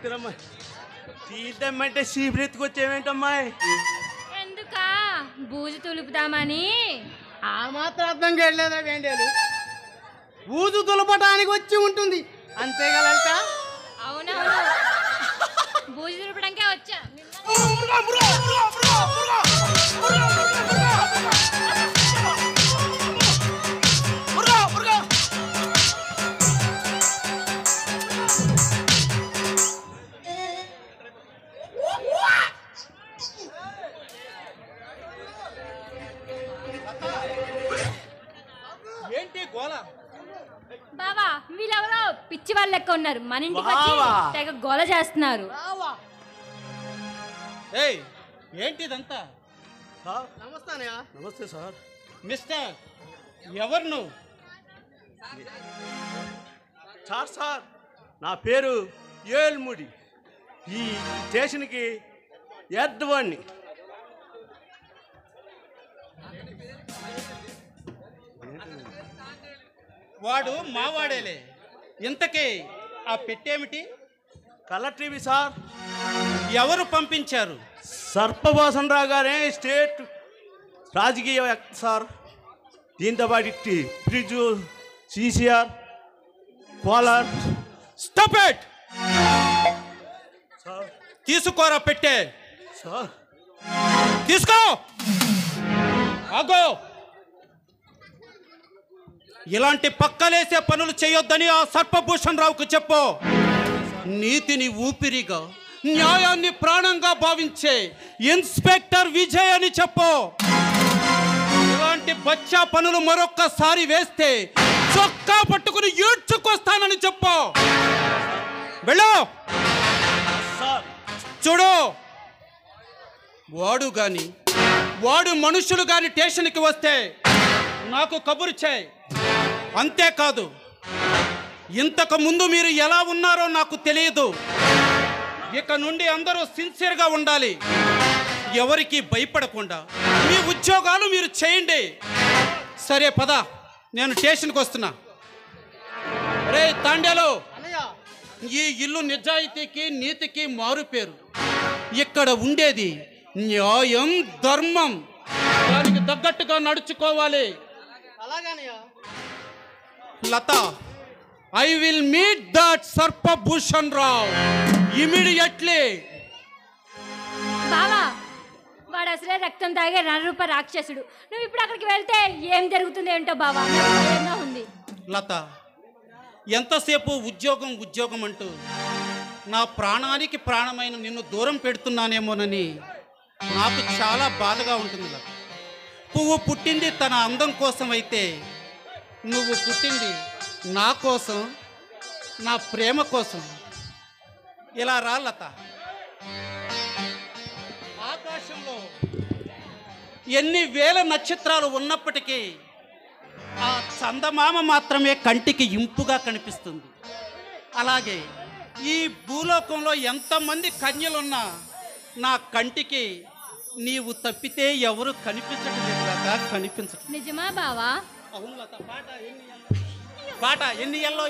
తీసుకురమ్మా. తీద్దామంటే చీపురెత్తుకొచ్చేవేంటమ్మాయి? ఎందుకా బూజు తులుపుదామని. ఆ మాత్రం అర్థం చేయలేదా వేండేలు? బూజు దులపటానికి వచ్చి ఉంటుంది అంతేగా లలిత? అవునవును, బూజు తులపడానికే వచ్చా. ఏంటి గోల? బావా వీళ్ళెవరో పిచ్చి వాళ్ళు లెక్క ఉన్నారు, మన ఇంటికి వచ్చి తెగ గోల చేస్తున్నారు. ఏయ్ ఏంటి ఇదంతా? సార్ నమస్తే అన్నయ్య. నమస్తే సార్. మిస్టర్ ఎవరు నువ్వు? సార్ నా పేరు ఏల్ముడి. ఈ స్టేషన్కి ఎద్దవాణ్ణి. వాడు మావాడేలే. ఇంతకీ ఆ పెట్టేమిటి? Colour TV sir. ఎవరు పంపించారు? సర్పభూషణ్ రావు గారే స్టేట్ రాజకీయ వ్యక్తి సార్. దీంతో పాటు fridge, CCR, cooler. Stop it! Sir తీసుకోరా పెట్టే. సార్ తీసుకో. ఆగో. ఇలాంటి పక్కలేసే పనులు చేయొద్దని ఆ సర్పభూషణ్ రావుకు చెప్పు. నీతిని ఊపిరిగా, న్యాయాన్ని ప్రాణంగా భావించే ఇన్స్పెక్టర్ విజయ్ అని చెప్పు. ఇలాంటి బచ్చా పనులు మరొక్కసారి వేస్తే చొక్కా పట్టుకుని ఈడ్చుకొస్తానని చెప్పు. వెళ్ళు. సార్ చూడు, వాడు మనుషులు గాని స్టేషన్కి వస్తే నాకు కబురు చేయి. అంతేకాదు, ఇంతకు ముందు మీరు ఎలా ఉన్నారో నాకు తెలియదు. ఇక నుండి అందరూ సిన్సియర్గా ఉండాలి. ఎవరికి భయపడకుండా మీ ఉద్యోగాలు మీరు చేయండి. సరే పద, నేను స్టేషన్కి వస్తున్నా. రే తాండ్యాలో, ఈ ఇల్లు నిజాయితీకి నీతికి మారు పేరు. ఇక్కడ ఉండేది న్యాయం, ధర్మం. దానికి తగ్గట్టుగా నడుచుకోవాలి. Latha, I will meet that Sarpabhushan Rao immediately. బావా వాడు అసలే రక్తం తాగే రణరూప రాక్షసుడు. నువ్వు ఇప్పుడు అక్కడికి వెళ్తే ఏం జరుగుతుందో ఏంటో బావా, నాకు భయంగా ఉంది. లత, ఎంతసేపు ఉద్యోగం ఉద్యోగం అంటూ నా ప్రాణానికి ప్రాణమైన నిన్ను దూరం పెడుతున్నానేమోనని నాకు చాలా బాధగా ఉంటుంది లత. పువ్వు పుట్టింది తన అందం కోసం అయితే, నువ్వు పుట్టింది నా కోసం, నా ప్రేమ కోసం. ఇలా రా లత. ఆకాశంలో ఎన్ని వేల నక్షత్రాలు ఉన్నప్పటికీ ఆ చందమామ మాత్రమే కంటికి ఇంపుగా కనిపిస్తుంది. అలాగే ఈ భూలోకంలో ఎంతమంది కన్యలున్నా నా కంటికి నీవు తప్పితే ఎవరు కనిపించడం లేదు లత, కనిపించడం. నిజమా బావా? అవును లత. పాట ఎన్ని ఎల్లో